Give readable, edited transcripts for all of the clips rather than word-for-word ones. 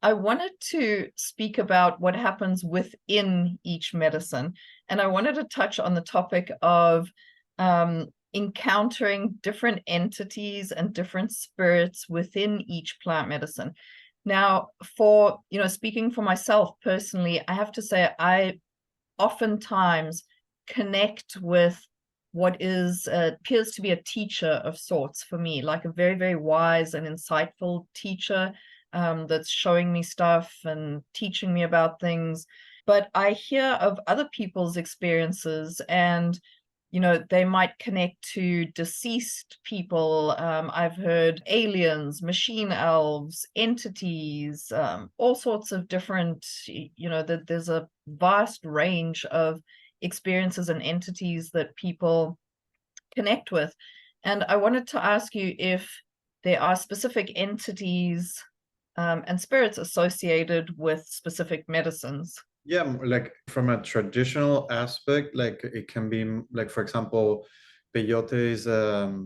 I wanted to speak about what happens within each medicine. And I wanted to touch on the topic of encountering different entities and different spirits within each plant medicine. Now, speaking for myself personally, I have to say I oftentimes connect with what is appears to be a teacher of sorts for me, like a very, very wise and insightful teacher that's showing me stuff and teaching me about things. But I hear of other people's experiences, and they might connect to deceased people. I've heard aliens, machine elves, entities, all sorts of different, that there's a vast range of experiences and entities that people connect with. And I wanted to ask you if there are specific entities and spirits associated with specific medicines. Yeah, like from a traditional aspect, like it can be like, for example, peyote is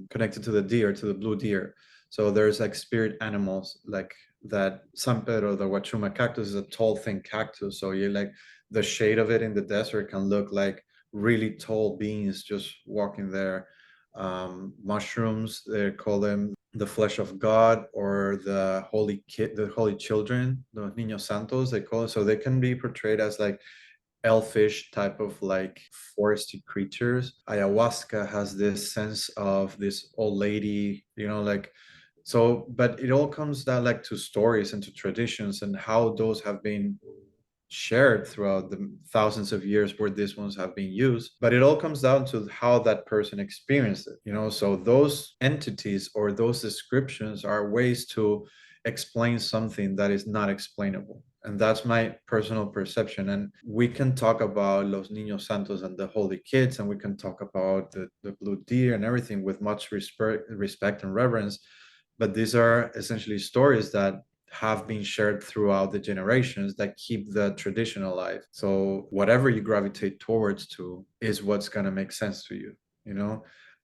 connected to the deer, to the blue deer. So there's like spirit animals like that. San Pedro, the Huachuma cactus is a tall, thin cactus. So you like the shade of it in the desert can look like really tall beings just walking there. Mushrooms, they call them the flesh of God or the holy kid, the holy children, the Niños Santos, they call it. So they can be portrayed as like elfish type of like foresty creatures. Ayahuasca has this sense of this old lady, like so, but it all comes down like to stories and to traditions and how those have been shared throughout the thousands of years where these ones have been used, but it all comes down to how that person experienced it. So those entities or those descriptions are ways to explain something that is not explainable, and that's my personal perception. And we can talk about Los Niños Santos and the holy kids, and we can talk about the blue deer and everything with much respect and reverence, but these are essentially stories that have been shared throughout the generations that keep the tradition alive. So whatever you gravitate towards to is what's going to make sense to you.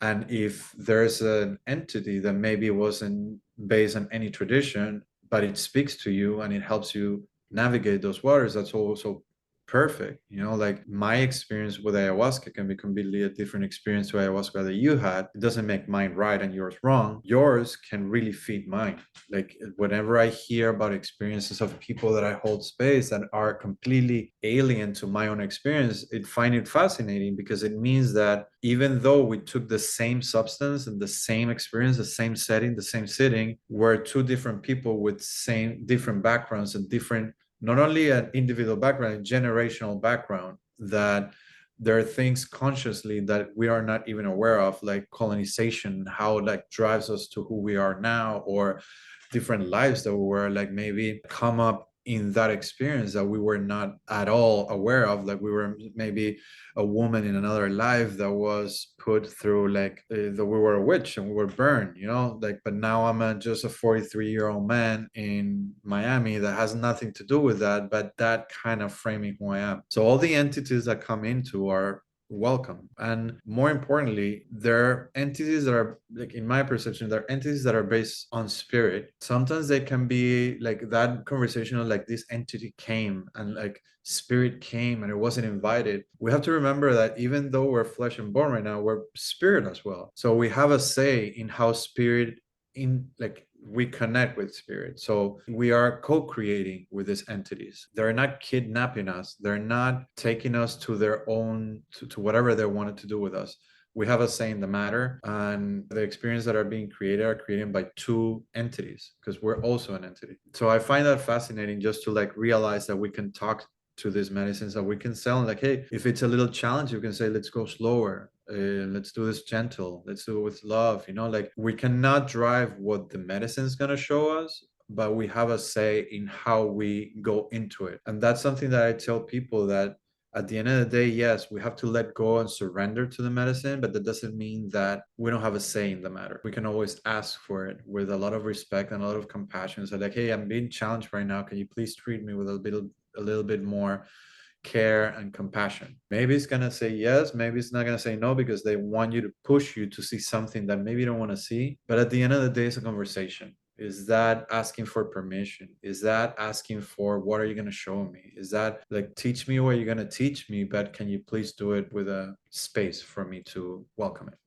And if there's an entity that maybe wasn't based on any tradition, but it speaks to you and it helps you navigate those waters, that's also perfect. Like my experience with ayahuasca can be completely a different experience to ayahuasca that you had. It doesn't make mine right and yours wrong. Yours can really feed mine. Like whenever I hear about experiences of people that I hold space that are completely alien to my own experience, I find it fascinating because it means that even though we took the same substance and the same experience, the same setting, the same sitting, we're two different people with same different backgrounds and different, not only an individual background, a generational background, that there are things consciously that we are not even aware of, like colonization, how like drives us to who we are now, or different lives that we were like maybe come up in that experience that we were not at all aware of. Like we were maybe a woman in another life that was put through like that we were a witch and we were burned, like, but now just a 43-year-old man in Miami that has nothing to do with that, but that kind of framing who I am. So all the entities that come into are welcome, and more importantly, they're entities that are, like, in my perception, they're entities that are based on spirit. Sometimes they can be like that conversation of like this entity came and like spirit came and it wasn't invited. We have to remember that even though we're flesh and bone right now, we're spirit as well, so we have a say in how spirit, in like, we connect with spirit. So we are co-creating with these entities. They're not kidnapping us. They're not taking us to their own, to whatever they wanted to do with us. We have a say in the matter, and the experience that are being created are created by two entities because we're also an entity. So I find that fascinating, just to like realize that we can talk to these medicines, that we can sell, like, hey, if it's a little challenge, you can say, let's go slower, let's do this gentle, let's do it with love. Like, we cannot drive what the medicine is going to show us, but we have a say in how we go into it. And that's something that I tell people, that at the end of the day, yes, we have to let go and surrender to the medicine, but that doesn't mean that we don't have a say in the matter. We can always ask for it with a lot of respect and a lot of compassion. So like, hey, I'm being challenged right now, can you please treat me with a little bit more care and compassion? Maybe it's gonna say yes, maybe it's not gonna say no, because they want you to push you to see something that maybe you don't want to see. But at the end of the day, it's a conversation. Is that asking for permission? Is that asking for what are you going to show me? Is that like teach me what you're going to teach me, but can you please do it with a space for me to welcome it?